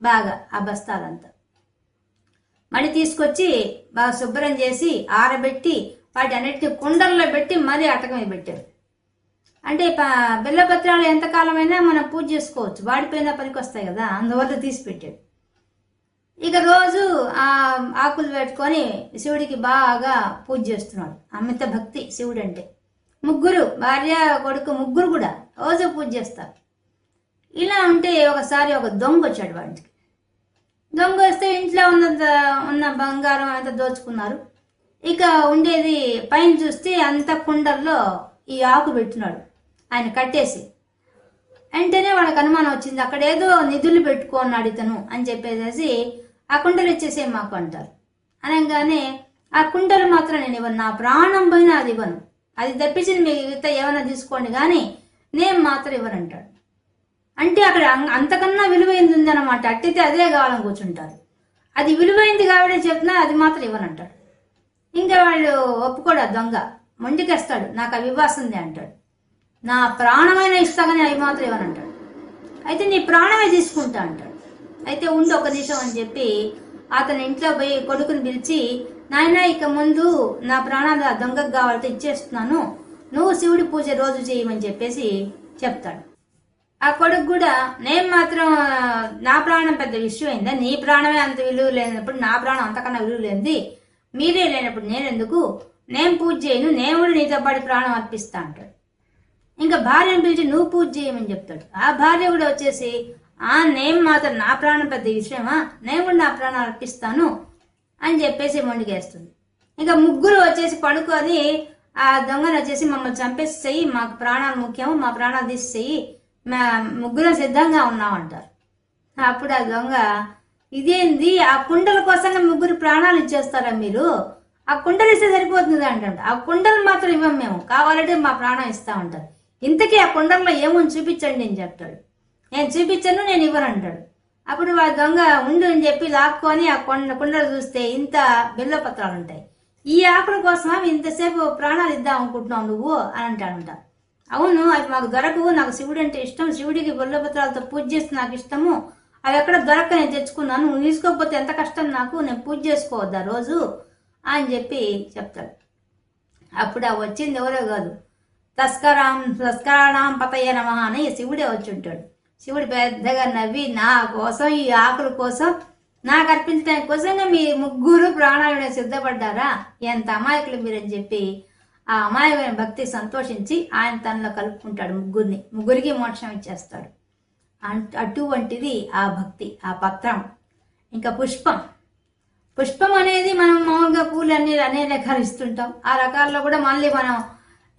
బాగా ఆ బస్తాలంతా. మళ్ళీ తీసుకొచ్చి బాగా శుభ్రం చేసి ఆరబెట్టి వాటి అన్నిటిని కుండల్లో పెట్టి మరీ అటక మీద పెట్టాడు. అంటే బిల్లపత్రాలు ఎంతకాలమైనా మనం పూజ చేసుకోవచ్చు, వాడిపోయినా పనికి వస్తాయి కదా, అందువల్ల తీసి పెట్టాడు. ఇక రోజు ఆ ఆకులు పెట్టుకొని శివుడికి బాగా పూజ చేస్తున్నాడు. అమిత భక్తి శివుడు అంటే. ముగ్గురు, భార్య కొడుకు ముగ్గురు కూడా రోజు పూజ చేస్తారు. ఇలా ఉంటే ఒకసారి ఒక దొంగ వచ్చాడు వాడికి. దొంగ వస్తే ఇంట్లో ఉన్న బంగారం అంతా దోచుకున్నారు. ఇక ఉండేది పైన చూస్తే అంత కుండల్లో ఈ ఆకు పెట్టున్నాడు ఆయన కట్టేసి. వెంటనే వాళ్ళకి అనుమానం వచ్చింది, అక్కడ ఏదో నిధులు పెట్టుకున్నాడు ఇతను అని చెప్పేసి ఆ కుండలు ఇచ్చేసే మాకు అంటారు. అనగానే ఆ కుండలు మాత్రం నేను ఇవ్వను, నా ప్రాణం పోయినా అది ఇవ్వను, అది తప్పించి మిగతా ఏమైనా తీసుకోండి కానీ నేను మాత్రం ఇవ్వనంటాడు. అంటే అక్కడ అంతకన్నా విలువైంది ఉందన్నమాట. అట్టితే అదే కావాలని కూర్చుంటారు. అది విలువైంది కాబట్టి చెప్తున్నా అది మాత్రం ఇవ్వనంటాడు. ఇంకా వాళ్ళు ఒప్పుకోడు. ఆ దొంగ మొండికేస్తాడు, నాకు అవి ఇవ్వాల్సిందే అంటాడు. నా ప్రాణమైన ఇస్తా కానీ అవి మాత్రం ఇవ్వనంటాడు. అయితే నీ ప్రాణమే తీసుకుంటా అంటాడు. అయితే ఉండి ఒక నిమిషం అని చెప్పి అతని ఇంట్లో పోయి కొడుకుని పిలిచి, నాయన ఇక ముందు నా ప్రాణాలు ఆ దొంగకు కావాలంటే ఇచ్చేస్తున్నాను, నువ్వు శివుడి పూజ రోజు చేయమని చెప్పేసి చెప్తాడు. ఆ కొడుకు కూడా నేను మాత్రం నా ప్రాణం పెద్ద విషయం అయిందా, నీ ప్రాణమే అంత విలువ లేనప్పుడు నా ప్రాణం అంతకన్నా విలువ లేనిది, మీరే లేనప్పుడు నేనెందుకు, నేను పూజ చేయను, నేను కూడా నీతో పాటు ప్రాణం అర్పిస్తా అంటాడు. ఇంకా భార్యను పిలిచి నువ్వు పూజ చేయమని చెప్తాడు. ఆ భార్య కూడా వచ్చేసి నేను మాత్రం నా ప్రాణం పెద్ద విషయమా, నేను కూడా నా ప్రాణం అర్పిస్తాను అని చెప్పేసి మొండికేస్తుంది. ఇంకా ముగ్గురు వచ్చేసి పడుకొని ఆ దొంగను వచ్చేసి మమ్మల్ని చంపేసి చెయ్యి, మాకు ప్రాణాలు ముఖ్యము, మా ప్రాణాలు తీసి చెయ్యి, ముగ్గురు సిద్ధంగా ఉన్నామంటారు. అప్పుడు ఆ దొంగ, ఇదేంది, ఆ కుండల కోసంగా ముగ్గురు ప్రాణాలు ఇచ్చేస్తారా మీరు, ఆ కుండలు ఇస్తే సరిపోతుంది అంటాడు. ఆ కుండలు మాత్రం ఇవ్వం మేము, కావాలంటే మా ప్రాణం ఇస్తా ఉంటారు. ఇంతకీ ఆ కుండల్లో ఏమని చూపించండి అని చెప్తాడు. నేను చూపించను, నేను ఇవ్వను అంటాడు. అప్పుడు ఆ దొంగ ఉండు అని చెప్పి లాక్కొని ఆ కుండలు చూస్తే ఇంత బిల్వపత్రాలు ఉంటాయి. ఈ ఆకుల కోసమా ఇంతసేపు ప్రాణాలు ఇద్దాం అనుకుంటున్నావు నువ్వు అని అంటాడంట. అవును, అవి మాకు దొరకవు, నాకు శివుడు అంటే ఇష్టం, శివుడికి బిల్వపత్రాలతో పూజ చేస్తే నాకు ఇష్టము, అవి ఎక్కడ దొరక్క నేను తెచ్చుకున్నాను, నువ్వు తీసుకోకపోతే ఎంత కష్టం నాకు, నేను పూజ చేసుకోవద్దా రోజు అని చెప్పి చెప్తాడు. అప్పుడు ఆ వచ్చింది ఎవరో కాదు, తస్కరాణం పతయ నమః అని శివుడే వచ్చి ఉంటాడు. శివుడు పెద్దగా నవ్వి, నా కోసం ఈ ఆకుల కోసం నాకు అర్పించడానికి కోసంగా మీ ముగ్గురు ప్రాణాలను సిద్ధపడ్డారా, ఎంత అమాయకులు మీరని చెప్పి ఆ అమాయకమైన భక్తి సంతోషించి ఆయన తనలో కలుపుకుంటాడు. ముగ్గురికి మోక్షం ఇచ్చేస్తాడు. అటువంటిది ఆ భక్తి, ఆ పత్రం. ఇంకా పుష్పం. పుష్పం అనేది మనం మామూలుగా పూలు అనే రకాలు ఇస్తుంటాం. ఆ రకాల్లో కూడా మళ్ళీ మనం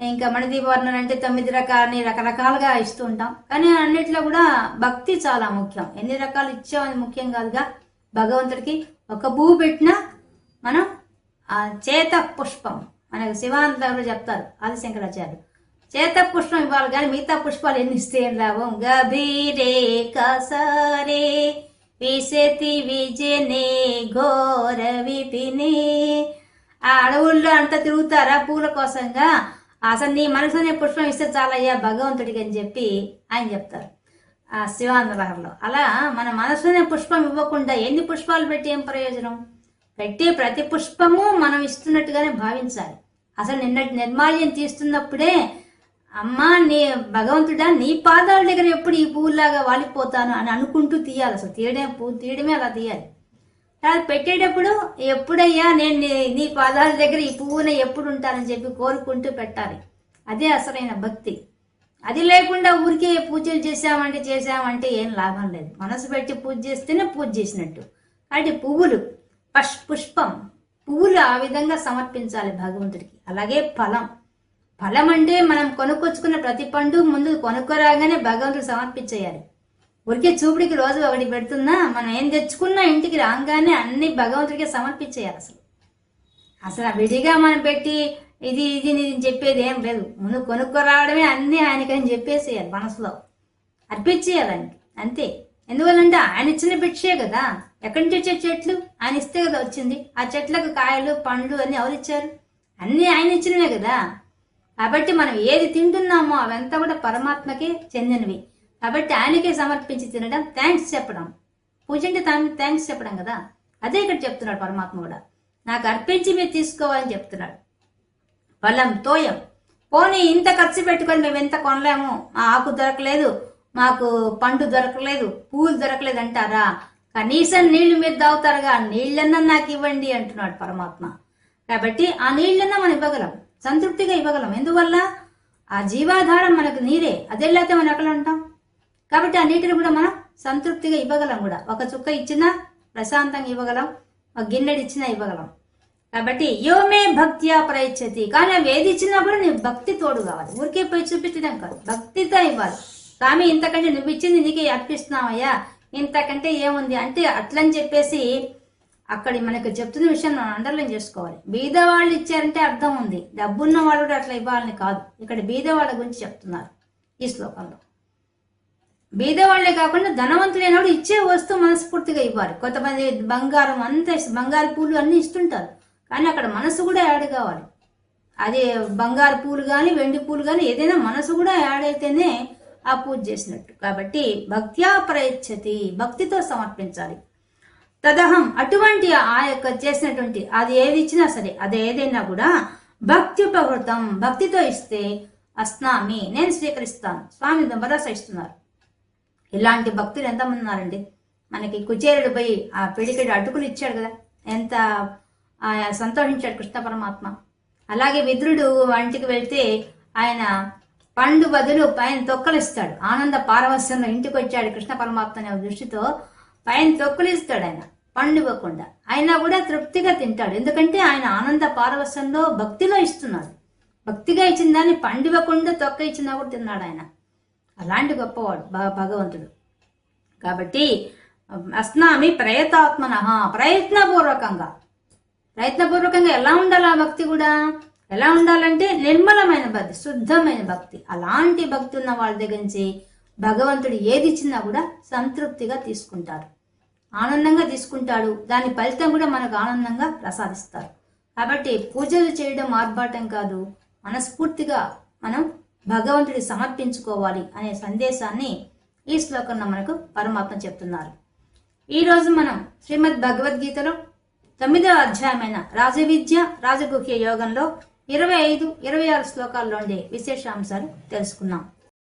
ఇంకా మణిదీపవర్ణన అంటే 9 రకాలని రకరకాలుగా ఇస్తూ ఉంటాం. కానీ అన్నిట్లో కూడా భక్తి చాలా ముఖ్యం. ఎన్ని రకాలు ఇచ్చామని ముఖ్యం కాదుగా. భగవంతుడికి ఒక పువ్వు పెట్టినా మనం ఆ చేత పుష్పం మనకు శివానంద చెప్తారు ఆదిశంకరాచార్య, చేత పుష్పం ఇవ్వాలి కానీ మిగతా పుష్పాలు ఎన్ని ఇస్తే ఏం లాభం. గభీరే కసరే విశతి విజనే ఘోర విపినే. ఆ అడవుల్లో అంతా తిరుగుతారా పూల కోసంగా, అసలు నీ మనసునే పుష్పం ఇస్తే చాలయ్యా భగవంతుడికి అని చెప్పి ఆయన చెప్తారు ఆ శివానందలహరిలో. అలా మన మనసునే పుష్పం ఇవ్వకుండా ఎన్ని పుష్పాలు పెట్టి ఏం ప్రయోజనం. పెట్టే ప్రతి పుష్పము మనం ఇస్తున్నట్టుగానే భావించాలి. అసలు నిన్నటి నిర్మాల్యం తీస్తున్నప్పుడే అమ్మా నీ భగవంతుడా నీ పాదాల దగ్గర ఎప్పుడు ఈ పువ్వులాగా వాలిపోతాను అని అనుకుంటూ తీయాలి. అసలు తీయడమే అలా తీయాలి. అది పెట్టేటప్పుడు ఎప్పుడయ్యా నేను నీ పాదాల దగ్గర ఈ పువ్వునే ఎప్పుడు ఉంటానని చెప్పి కోరుకుంటూ పెట్టాలి. అదే అసలైన భక్తి. అది లేకుండా ఊరికే పూజలు చేసామంటే ఏం లాభం లేదు. మనసు పెట్టి పూజ చేస్తేనే పూజ చేసినట్టు. కాబట్టి పుష్పం పువ్వులు ఆ విధంగా సమర్పించాలి భగవంతుడికి. అలాగే ఫలం అంటే మనం కొనుక్కొచ్చుకున్న ప్రతి పండు ముందు కొనుక్కోరాగానే భగవంతుడు సమర్పించేయాలి. ఊరికే చూపుడికి రోజు ఒకటి పెడుతున్నా మనం ఏం తెచ్చుకున్నా ఇంటికి రాగానే అన్ని భగవంతుడికి సమర్పించేయాలి. అసలు విడిగా మనం పెట్టి ఇది చెప్పేది ఏం లేదు. ముందు కొనుక్కోరావడమే అన్ని ఆయనకని చెప్పేసేయాలి, మనసులో అర్పించేయాలి ఆయనకి అంతే. ఎందువల్లంటే ఆయన ఇచ్చిన భిక్షే కదా. ఎక్కడి నుంచి వచ్చే చెట్లు ఆయన ఇస్తే కదా వచ్చింది. ఆ చెట్లకు కాయలు పండ్లు అన్ని ఎవరిచ్చారు? అన్ని ఆయన ఇచ్చినవే కదా. కాబట్టి మనం ఏది తింటున్నామో అవంతా కూడా పరమాత్మకే చెందినవి. కాబట్టి ఆయనకే సమర్పించి తినడం, థ్యాంక్స్ చెప్పడం. పూజ అంటే థ్యాంక్స్ చెప్పడం కదా. అదే ఇక్కడ చెప్తున్నాడు పరమాత్మ కూడా, నాకు అర్పించి మీరు తీసుకోవాలని చెప్తున్నాడు. ఫలం తోయం, పోనీ ఇంత ఖర్చు పెట్టుకొని మేము ఎంత కొనలేము, మా ఆకు దొరకలేదు, మాకు పండు దొరకలేదు, పూలు దొరకలేదు అంటారా? కనీసం నీళ్లు మీరు తాగుతారుగా, నీళ్ళన్నా నాకు ఇవ్వండి అంటున్నాడు పరమాత్మ. కాబట్టి ఆ నీళ్ళన్నా మనం ఇవ్వగలం, సంతృప్తిగా ఇవ్వగలం. ఎందువల్ల ఆ జీవాధారం మనకు నీరే. అదే లేకపోతే మనం ఎక్కడ ఉంటాం. కాబట్టి ఆ నీటిని కూడా మనం సంతృప్తిగా ఇవ్వగలం కూడా. ఒక చుక్క ఇచ్చినా ప్రశాంతంగా ఇవ్వగలం, ఒక గిన్నెడు ఇచ్చినా ఇవ్వగలం. కాబట్టి యోమే భక్త్యా ప్రయచ్చతి. కానీ అవి ఏది ఇచ్చినా కూడా నీ భక్తి తోడు కావాలి. ఊరికే పోయి చూపించడం కాదు, భక్తితో ఇవ్వాలి. స్వామి ఇంతకంటే నువ్వు ఇచ్చింది నీకే అర్పిస్తున్నావయ్యా, ఇంతకంటే ఏముంది అంటే అట్లని చెప్పేసి అక్కడ మనకు చెప్తున్న విషయం మనం అండర్లైన్ చేసుకోవాలి. బీదవాళ్ళు ఇచ్చారంటే అర్థం ఉంది, డబ్బున్న వాళ్ళు కూడా అట్లా ఇవ్వాలని కాదు. ఇక్కడ బీదవాళ్ళ గురించి చెప్తున్నారు ఈ శ్లోకంలో. బీదవాళ్లే కాకుండా ధనవంతులైనప్పుడు ఇచ్చే వస్తువు మనస్ఫూర్తిగా ఇవ్వాలి. కొంతమంది బంగారం అంతా బంగారు పూలు అన్ని ఇస్తుంటారు, కానీ అక్కడ మనసు కూడా యాడ్ కావాలి. అదే బంగారు పూలు కానీ వెండి పూలు కానీ ఏదైనా మనసు కూడా యాడ్ అయితేనే ఆ పూజ చేసినట్టు. కాబట్టి భక్త్యా ప్రయచ్చతి, భక్తితో సమర్పించాలి. తదహం, అటువంటి ఆ యొక్క చేసినటువంటి అది ఏది ఇచ్చినా సరే, అది ఏదైనా కూడా భక్త్యుపహృతం, భక్తితో ఇస్తే అస్నామి, నేను స్వీకరిస్తాను. స్వామి భరోసా ఇస్తున్నారు. ఇలాంటి భక్తులు ఎంతమంది ఉన్నారండి. మనకి కుచేరుడు పోయి ఆ పిడికిడి అటుకులు ఇచ్చాడు కదా, ఎంత సంతోషించాడు కృష్ణ పరమాత్మ. అలాగే విదురుడు ఇంటికి వెళ్తే ఆయన పండు బదులు పైన తొక్కలు ఇస్తాడు. ఆనంద పారవస్యంలో ఇంటికి వచ్చాడు కృష్ణ పరమాత్మ అనే దృష్టితో పైన తొక్కలు ఇస్తాడు. ఆయన పండు ఇవ్వకుండా అయినా కూడా తృప్తిగా తింటాడు. ఎందుకంటే ఆయన ఆనంద పారవస్యంలో భక్తిలో ఇస్తున్నాడు. భక్తిగా ఇచ్చిన దాన్ని పండు ఇవ్వకుండా తొక్క ఇచ్చినా కూడా తిన్నాడు ఆయన. అలాంటి గొప్పవాడు భగవంతుడు. కాబట్టి అస్నామి ప్రయతాత్మన, ప్రయత్నపూర్వకంగా ఎలా ఉండాలి ఆ భక్తి కూడా? ఎలా ఉండాలంటే నిర్మలమైన భక్తి, శుద్ధమైన భక్తి. అలాంటి భక్తి ఉన్న వాళ్ళ దగ్గర నుంచి భగవంతుడు ఏది ఇచ్చినా కూడా సంతృప్తిగా తీసుకుంటారు, ఆనందంగా తీసుకుంటాడు. దాని ఫలితం కూడా మనకు ఆనందంగా ప్రసాదిస్తారు. కాబట్టి పూజలు చేయడం ఆర్భాటం కాదు, మనస్ఫూర్తిగా మనం భగవంతుడి సమర్పించుకోవాలి అనే సందేశాన్ని ఈ శ్లోకంలో మనకు పరమాత్మ చెప్తున్నారు. ఈరోజు మనం శ్రీమద్ భగవద్గీతలో 9వ అధ్యాయమైన రాజవిద్య రాజగుహ్య యోగంలో 25, 26 శ్లోకాల్లో ఉండే విశేషాంశాలు తెలుసుకున్నాం.